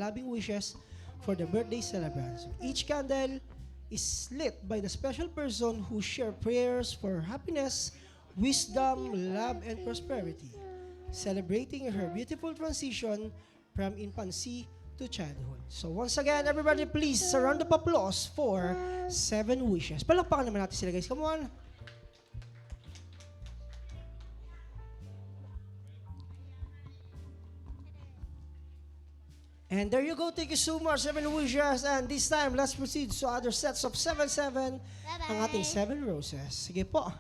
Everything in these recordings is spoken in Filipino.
loving wishes for the birthday celebrants. Each candle is lit by the special person who share prayers for happiness, wisdom, love, and prosperity, celebrating her beautiful transition from infancy to childhood. So once again, everybody please, a round of applause for 7 wishes. Palakpakan naman natin sila guys, come on. And there you go, thank you so much, 7 wishes. And this time, let's proceed to other sets of 7-7, ang ating 7 roses. Sige po.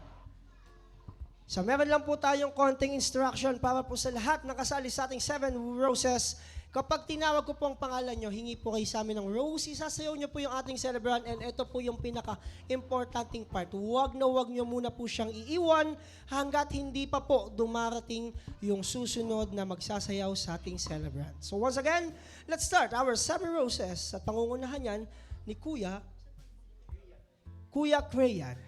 So meron lang po tayong konting instruction para po sa lahat na kasali sa ating 7 roses. Kapag tinawag ko po ang pangalan nyo, hingi po kayo sa amin ng rose, isasayaw nyo po yung ating celebrant, and ito po yung pinaka-importanting part. Huwag nyo muna po siyang iiwan hanggat hindi pa po dumarating yung susunod na magsasayaw sa ating celebrant. So once again, let's start our 7 roses. At pangungunahan yan ni Kuya Crayan.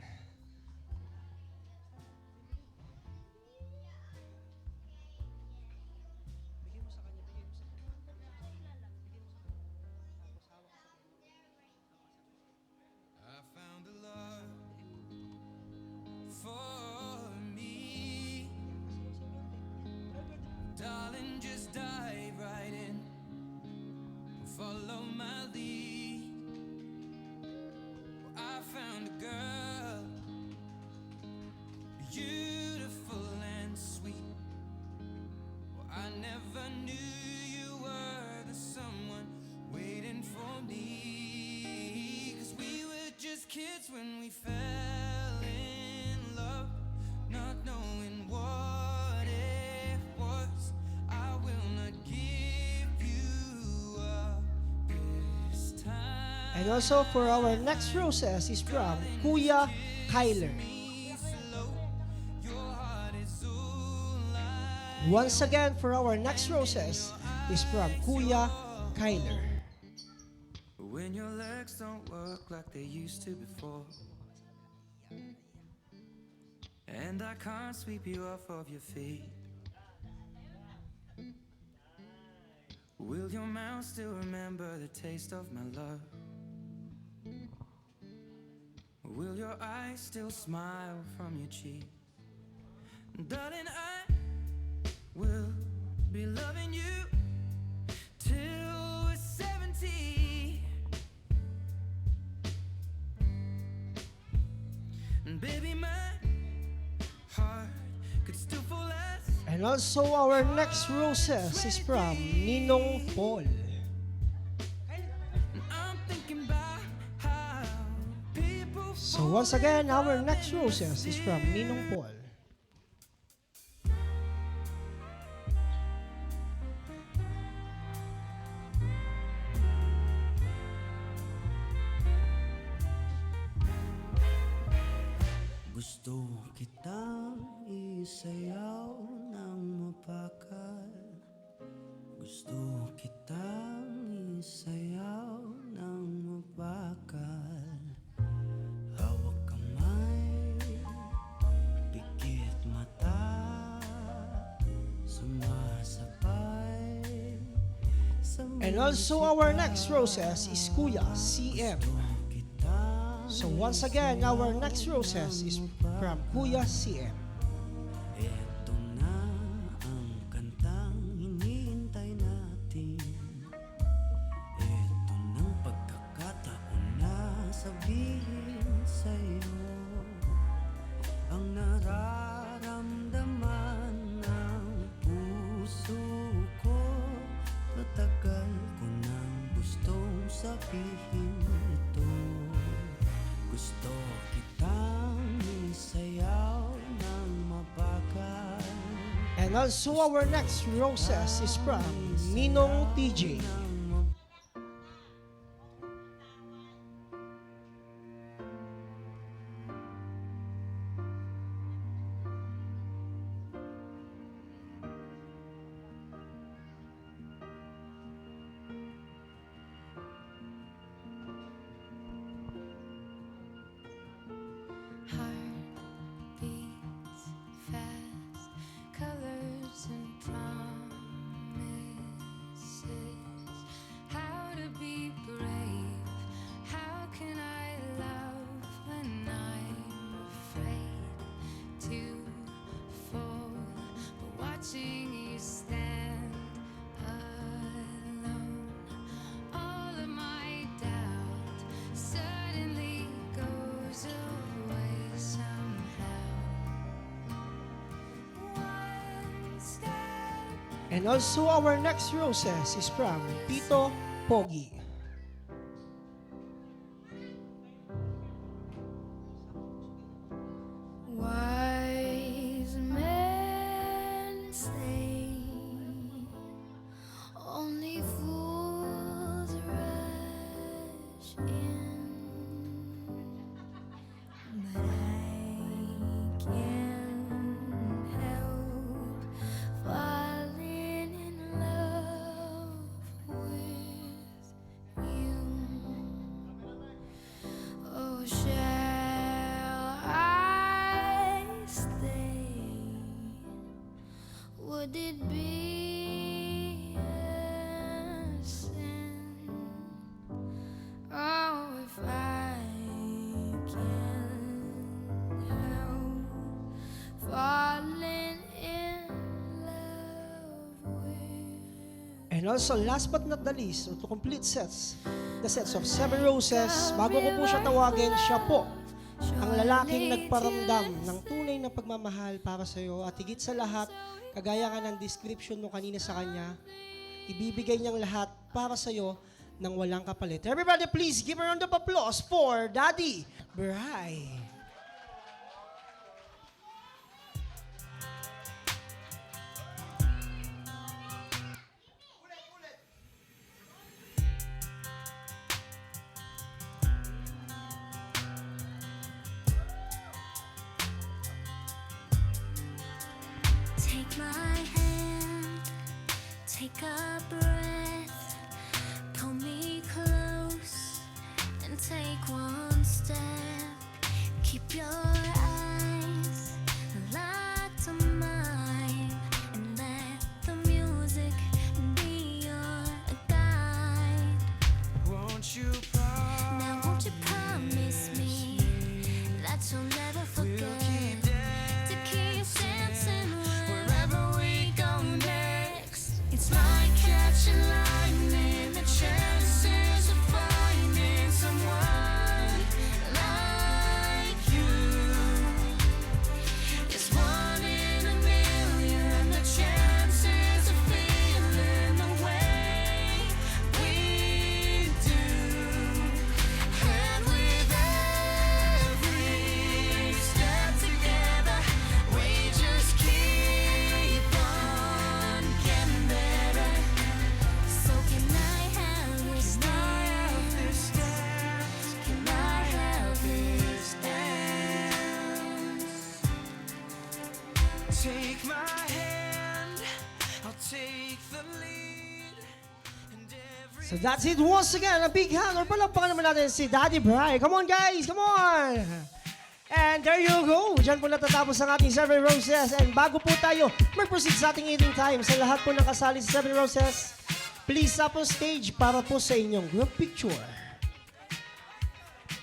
Darling, just dive right in. Follow my lead. Well, I found a girl, beautiful and sweet. Well, I never knew you were the someone waiting for me. 'Cause we were just kids when we fell in love, not knowing what it was. I will not give you up this time. And also for our next roses is from Kuya Kyler. Your heart is all I Once again, for our next roses is from Kuya Kyler. When your legs don't work like they used to before, and I can't sweep you off of your feet, will your mouth still remember the taste of my love? Will your eyes still smile from your cheek? Darling, I will be loving you till we're 70. And baby, my heart could still fall as. And also our next roses is from Ninong Paul. I'm thinking about how people. So once again, our next roses is from Ninong Paul. Gusto kitang isayaw ng mapakal. Gusto kitang isayaw ng mapakal. Hawak kamay, pikit mata, sumasabay. And also our next roses is Kuya CM. So once again, our next roses is from Kuya CM. Ito na ang kantang hinihintay natin. Ito ng pagkakataon na sabihin sa'yo ang nararamdaman ng puso ko. Matagal ko nang gustong sabihin ito. Gusto kitang isayaw ng mabagal. And also our next roses is from Ninong TJ. Heart beats fast, colors and promises. watching you stand alone. All of my doubt suddenly goes away somehow. One step. And also our next roses is from Tito Pogi. Wise men say only fools rush in, but I can't help falling in love with you. Oh, shall I stay? Would it be a sin? Oh, if I can't help falling in love with. And also, last but not the least, to complete the sets of 7 roses, bago ko po siya tawagin, siya po ang lalaking nagparamdam ng tunay na pagmamahal para sa iyo at higit sa lahat, kagaya nga ng description mo kanina sa kanya, ibibigay niyang lahat para sa iyo nang walang kapalit. Everybody, please give a round of applause for Daddy Bry. Take my hand, take a breath, pull me close and take one step. Keep your eyes locked on mine and let the music be your guide. Won't you Now won't you promise me that you'll never forget to keep dancing wherever we go next? It's like catching lightning, the chances of finding someone like you is 1 in a million. The chances of feeling the way we do, and with every step together, we just keep on getting better. So can I have this dance? Can I have this dance? take my hand? I'll take the lead. And every So that's it once again. A big hand or palakpakan naman natin si Daddy Bry. Come on guys, come on! And there you go. Diyan po natatapos ang ating 7 Roses. And bago po tayo mag-proceed sa ating eating time, sa lahat po ng kasali sa 7 Roses, please up on stage para po sa inyong group picture.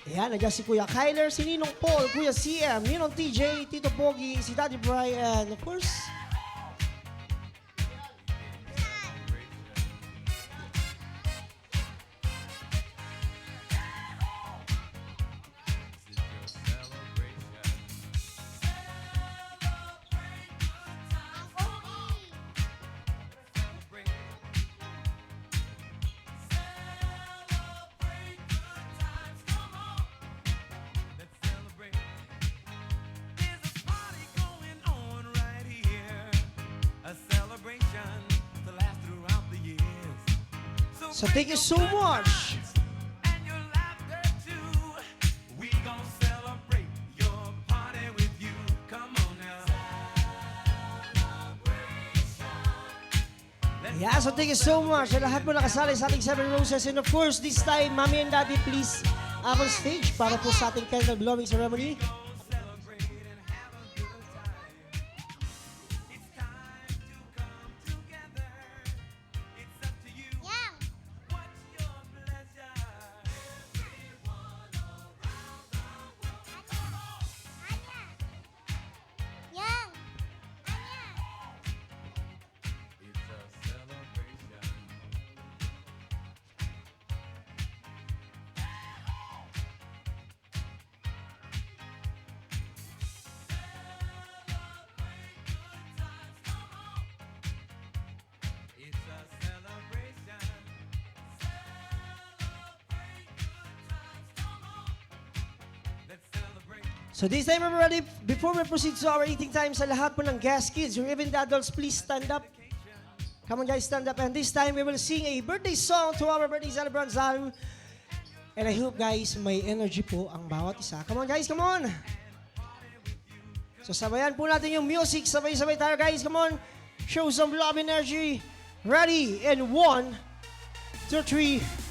Ayan, nandiyan si Kuya Kyler, si Ninong Paul, Kuya CM, Ninong TJ, Tito Pogi, si Daddy Bry, and of course, so thank you so much. and your laughter too. We gon' celebrate your party with you. Come on now. Yeah, so thank you so much sa lahat po nakasali sa ating 7 Roses. And of course, this time, Mommy and Daddy, please up on stage para po sa ating candle blowing ceremony. Celebrate and have a good time. It's time to come together. It's up to you. What's your pleasure? Everyone around the world. Come on. So this time we're ready. Before we proceed to our eating time, sa lahat po ng guest kids or even the adults, please stand up. Come on guys, stand up. And this time we will sing a birthday song to our birthday celebrants. And I hope guys, may energy po ang bawat isa. Come on guys, come on. So sabayan po natin yung music. Sabay-sabay tayo guys, come on. Show some love energy. Ready? And 1, 2, 3.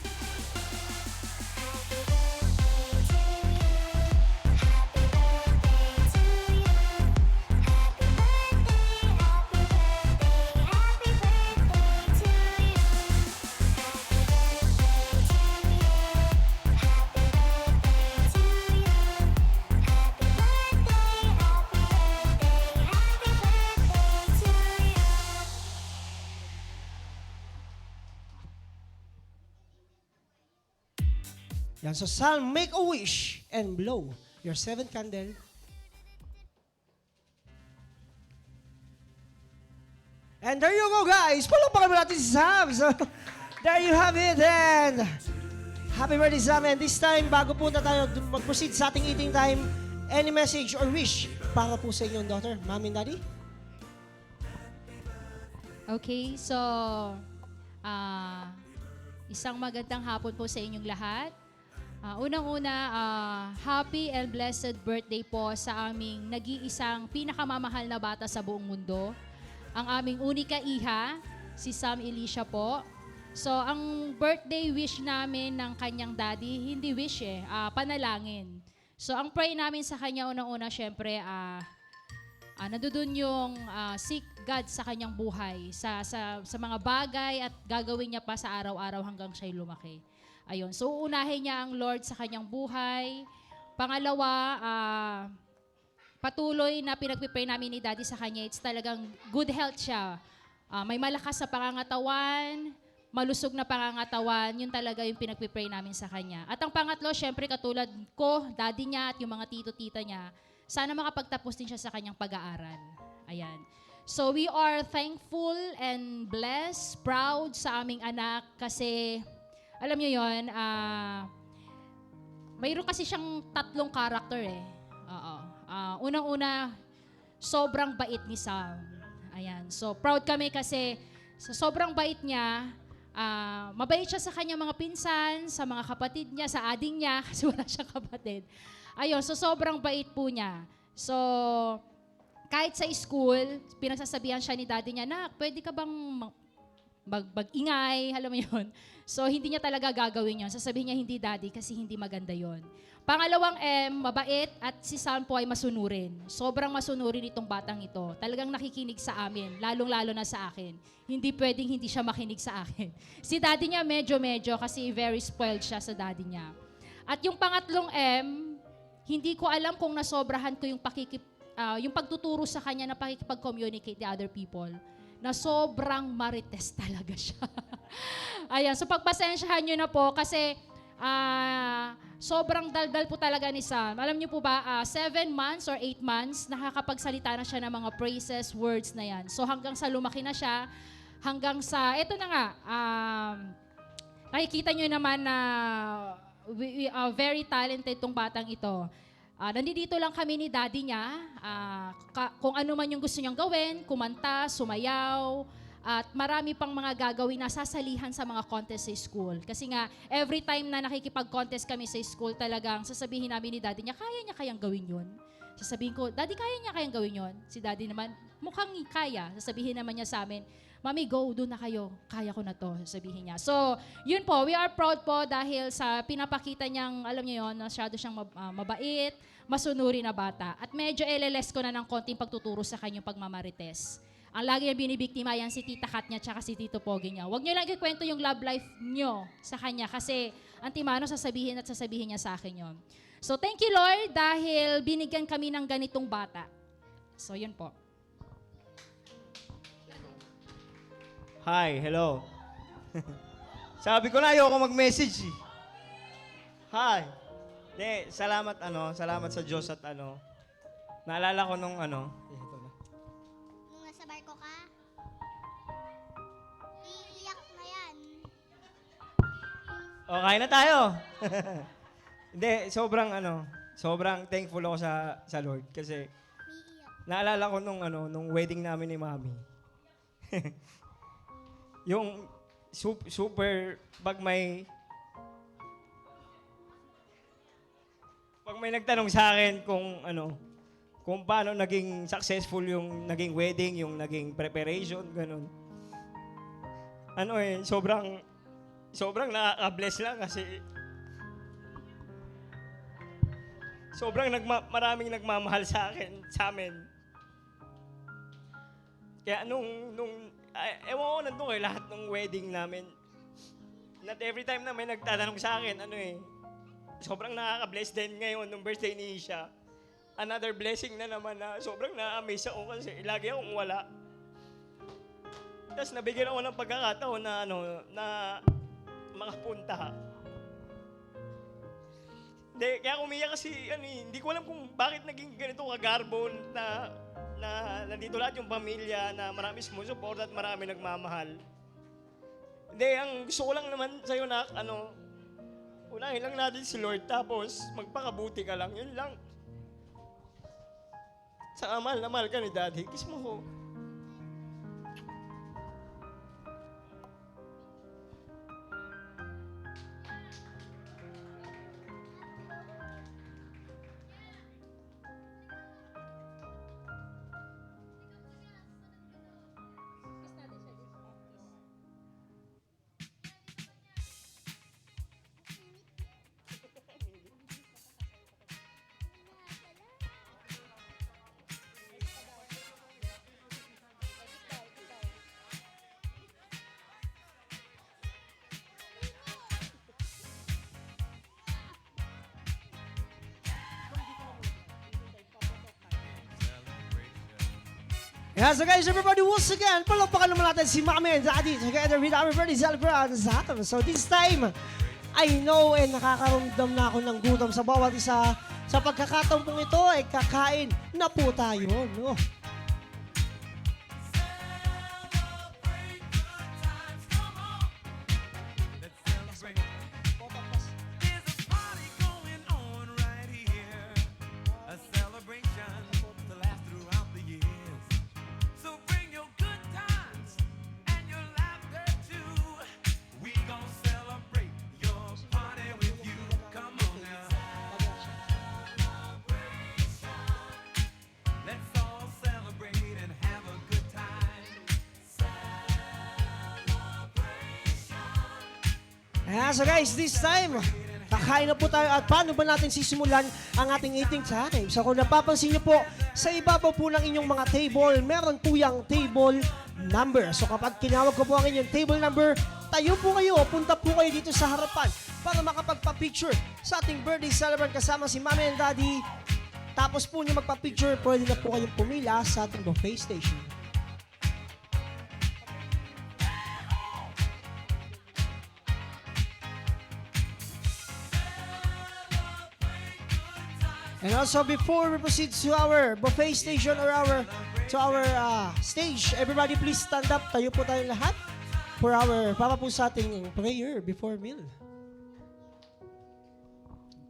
Yan, so Sal, make a wish and blow your 7th candle. And there you go, guys. Palakpakan mo natin si Sam. So, there you have it. And happy birthday, Sam. And this time, bago po na tayo mag-proceed sa ating eating time, any message or wish para po sa inyong daughter, Mami and Daddy? Okay, so isang magandang hapon po sa inyong lahat. Unang-una, happy and blessed birthday po sa aming nag-iisang pinakamamahal na bata sa buong mundo. Ang aming unika iha, si Sam Elisha po. So, ang birthday wish namin ng kanyang daddy, hindi wish panalangin. So, ang pray namin sa kanya unang-una, syempre, nandoon yung seek God sa kanyang buhay, sa mga bagay at gagawin niya pa sa araw-araw hanggang siya'y lumaki. Ayun. So, unahin niya ang Lord sa kanyang buhay. Pangalawa, patuloy na pinagpipray namin ni Daddy sa kanya. It's talagang good health siya. May malakas na pangangatawan, malusog na pangangatawan. Yun talaga yung pinagpipray namin sa kanya. At ang pangatlo, syempre katulad ko, Daddy niya at yung mga tito-tita niya, sana makapagtapos din siya sa kanyang pag-aaral. Ayan. So, we are thankful and blessed, proud sa aming anak kasi alam niyo yon, mayroon kasi siyang 3 karakter Oo. Unang-una, sobrang bait ni Sam. Ayan. So, proud kami kasi sa sobrang bait niya, mabait siya sa kanyang mga pinsan, sa mga kapatid niya, sa ading niya, kasi wala siyang kapatid. Ayun, so sobrang bait po niya. So, kahit sa school, pinagsasabihan siya ni daddy niya, "Nak, pwede ka bang mag-ingay?" Alam mo yun. So, hindi niya talaga gagawin yun. Sasabihin niya, hindi daddy, kasi hindi maganda yon. Pangalawang mabait at si Sam po ay masunurin. Sobrang masunurin itong batang ito. Talagang nakikinig sa amin, lalong-lalo na sa akin. Hindi pwedeng hindi siya makinig sa akin. Si daddy niya medyo kasi very spoiled siya sa daddy niya. At yung pangatlong hindi ko alam kung nasobrahan ko yung pagtuturo sa kanya na pakikipag-communicate the other people, na sobrang marites talaga siya. Ayan, so pagpasensyahan nyo na po kasi sobrang daldal po talaga ni Sam. Alam niyo po ba, 7 months or 8 months, nakakapagsalita na siya ng mga phrases, words na yan. So hanggang sa lumaki na siya, hanggang sa, eto na nga, nakikita nyo naman na we are very talented tong batang ito. Nandito lang kami ni daddy niya, kung ano man yung gusto niyang gawin, kumanta, sumayaw, at marami pang mga gagawin na sasalihan sa mga contest sa school. Kasi nga, every time na nakikipag-contest kami sa school, talagang sasabihin namin ni daddy niya, kaya niya kayang gawin yun? Sasabihin ko, daddy, kaya niya kayang gawin yun? Si daddy naman, mukhang kaya. Sasabihin naman niya sa amin, mami, go, doon na kayo. Kaya ko na to, sasabihin niya. So, yun po, we are proud po dahil sa pinapakita niyang, alam niyo yun, masyado siyang mabait, masunuri na bata. At medyo LLS ko na ng konting pagtuturo sa kanyang pagmamarites. Ang lagi niya binibiktima yan si Tita Kat niya tsaka si Tito Pogi niya. Huwag niyo lang ikwento yung love life niyo sa kanya kasi antimano sasabihin niya sa akin yon. So thank you Lord dahil binigyan kami ng ganitong bata. So yun po. Hi, hello. Sabi ko na ayoko mag-message eh. Hi. Salamat sa Diyos at naalala ko nung ito na. Nung nasa barko ka, iiyak na yan. O, kain na tayo. Hindi, sobrang sobrang thankful ako sa Lord kasi Umiiyak. naalala ko nung wedding namin ni Mami. Yung super pag may nagtanong sa akin kung paano naging successful yung naging wedding, yung naging preparation, ganun. Sobrang nakaka-bless lang kasi maraming nagmamahal sa amin. Kaya ewan ko nandun kayo lahat ng wedding namin. Not every time na may nagtatanong sa akin, sobrang nakaka-bless din ngayon nung birthday ni Isha. Another blessing na naman na sobrang na-amaze ako kasi lagi akong wala. Tapos nabigyan ako ng pagkakataon na makapunta. Kaya umiyak kasi hindi ko alam kung bakit naging ganito kagarbo na nandito lahat yung pamilya, na marami sumusupport at marami nagmamahal. Ang gusto ko lang naman sa'yo na unahin lang natin si Lord tapos magpakabuti ka lang, yun lang. Saka mahal na mahal ka ni Daddy, kiss mo ko. Yeah, so guys, everybody, once again, palakpakan naman natin si Mami and Daddy together with our birthday celebrants. So this time, I know nakakaramdam na ako ng gutom sa bawat isa. Sa pagkakataon pong ito, kakain na po tayo. No? There's a party going on right here, a celebration to last throughout the years. So bring your good times and your laughter too. We gon' celebrate your party with you. Come on now. Let's all celebrate and have a good time. Yeah, so guys, this time, kakain na po tayo. At paano ba natin sisimulan ang ating eating time? So kung napapansin niyo po, sa ibabaw po ng inyong mga table, meron po yung table number. So kapag kinawag ko po ang inyong table number, tayo po kayo, punta po kayo dito sa harapan para makapagpa-picture sa ating birthday celebrant kasama si Mami and Daddy. Tapos po niyo magpa-picture, pwede na po kayong pumila sa ating buffet station. And also, before we proceed to our buffet station or to our stage, everybody please stand up. Tayo po tayo lahat for our Papa po sa ating prayer before meal.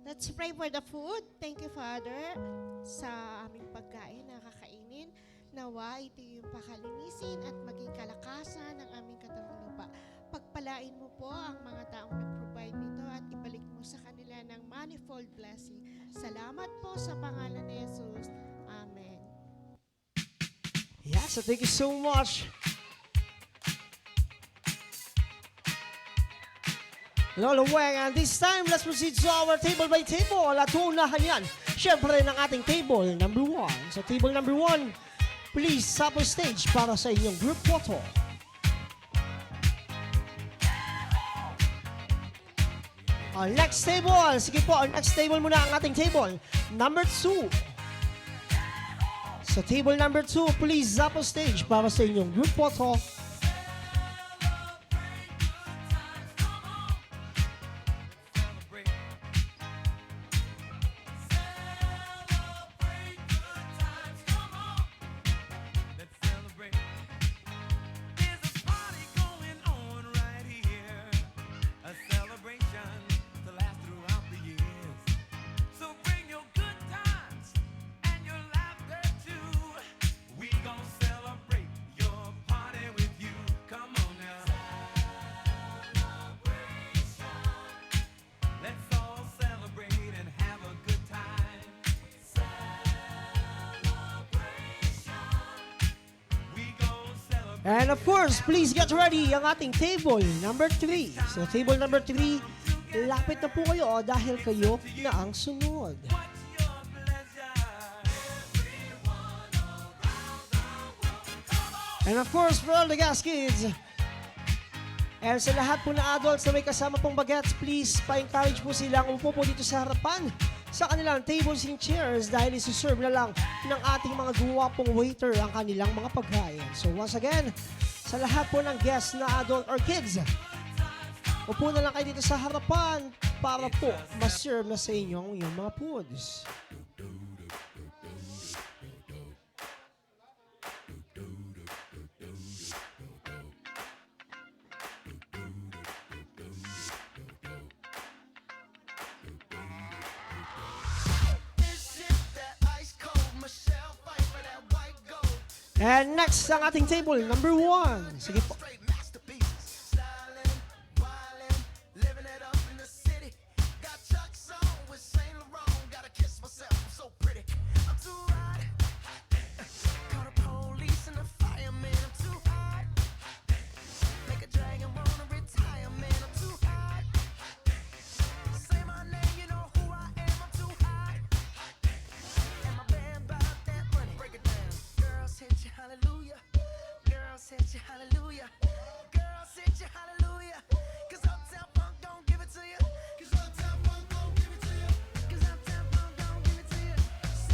Let's pray for the food. Thank you, Father, sa aming pagkain na kakainin. Nawa ito yung pakalinisin at maging kalakasan ng aming katawang lupa. Pagpalain mo po ang mga taong nag-provide nito at ibalik mo sa kanila ng manifold blessing. Salamat po sa pangalan ni Jesus. Amen. Yeah, so thank you so much. Lolo Weng, and this time, let's proceed to our table by table. At unahan yan, syempre ng ating table number 1. So table number 1, please sa stage para sa inyong group photo. Our next table, sige po, our next table muna ang ating table number 2. So table number 2, please up on stage para sa inyong group photo. Let's celebrate. There's a party going on right here, a celebration to last throughout the years. So bring your good And of course, please get ready ang ating table number 3. So table number 3, lapit na po kayo dahil kayo na ang sunod. And of course, for all the gas kids, and sa lahat po na adults na may kasama pong bagets, please pa-encourage po silang umupo po dito sa harapan sa kanilang tables and chairs dahil isuserve na lang ng ating mga guwapong waiter ang kanilang mga pagkain. So once again, sa lahat po ng guests na adult or kids, upo na lang kayo dito sa harapan para po ma-serve na sa inyong yung mga foods. And next ang ating table, number 1. Sige po.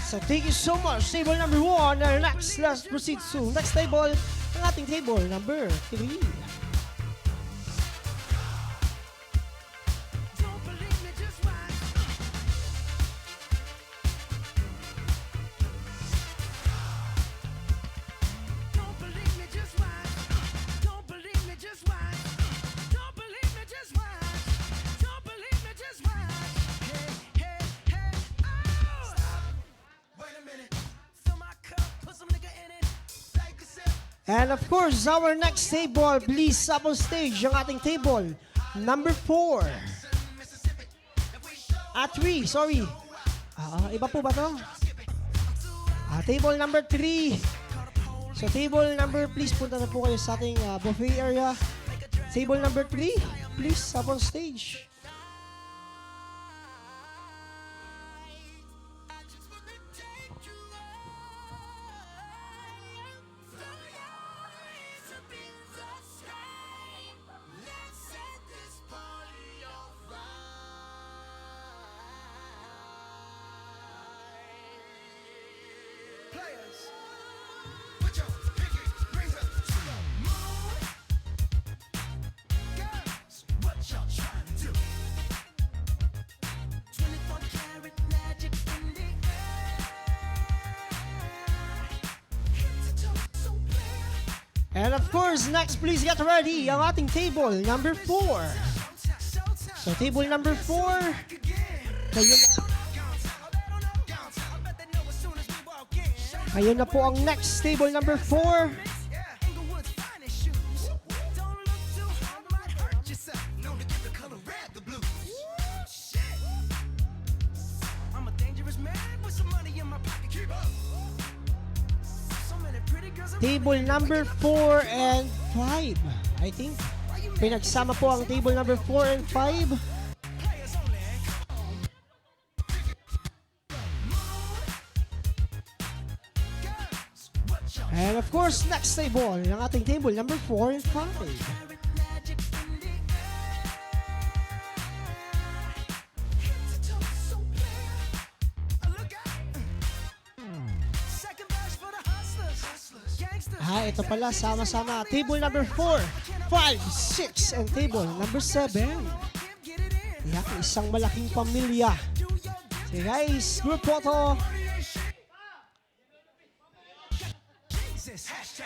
So thank you so much, table number 1. And next, let's proceed to next table, ang ating table number 3. And of course, our next table, please up on stage ang ating table number 4. 3, sorry. Iba po ba to? Table number 3. So table number, please punta na po kayo sa ating buffet area. Table number 3, please up on stage. And of course, next, please get ready ang ating table number 4. So table number 4, kayo na po ang next table number 4. Table number 4 and 5, I think. Pinagsama po ang table number 4 and 5. And of course, next table, ang ating table number 4 and 5. Ito pala, sama-sama. Table number 4, 5, 6, and table number 7. Yan, isang malaking pamilya. Okay guys, group photo.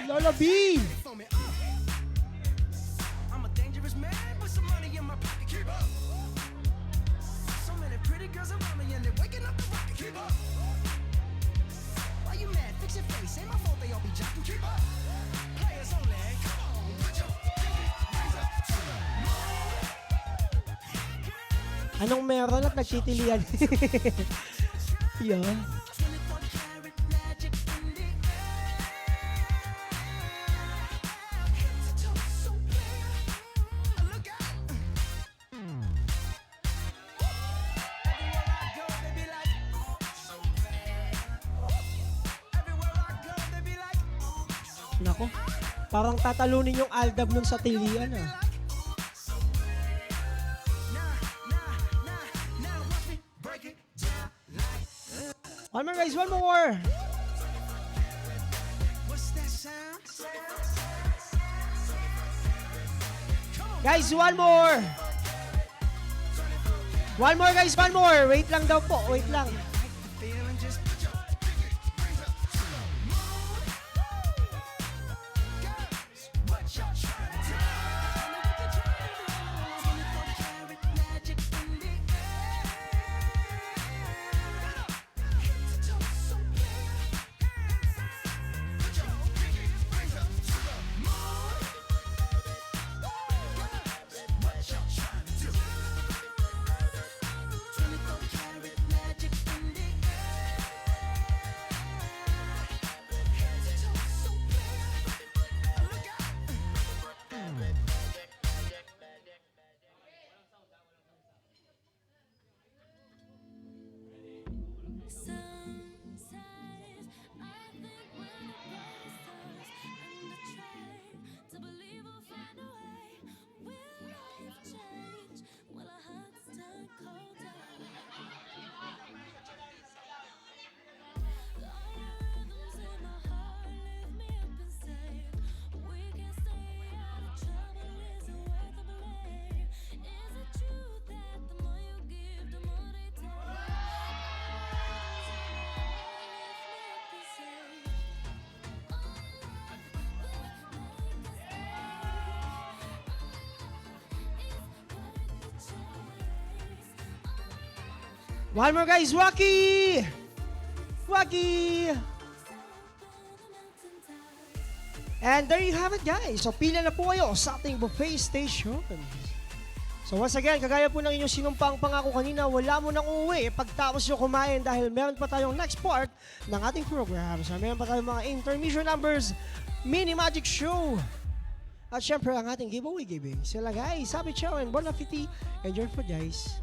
Lola B! Anong meron at nagtitilian? Yan. Nako, parang tatalunin yung Aldab nun sa tilian ah. One more guys, one more! Guys, one more! One more guys, one more! Wait lang daw po, wait lang. One more guys, Wacky! Wacky! And there you have it guys. So pila na po kayo sa ating buffet station. So once again, kagaya po ng inyong sinumpang pangako kanina, wala mo nang uuwi pagtapos nyo kumain dahil meron pa tayong next part ng ating program. So meron pa tayong mga intermission numbers, mini magic show. At syempre ang ating giveaway giving. Sila guys, happy chow and bon appetit. Enjoy food guys.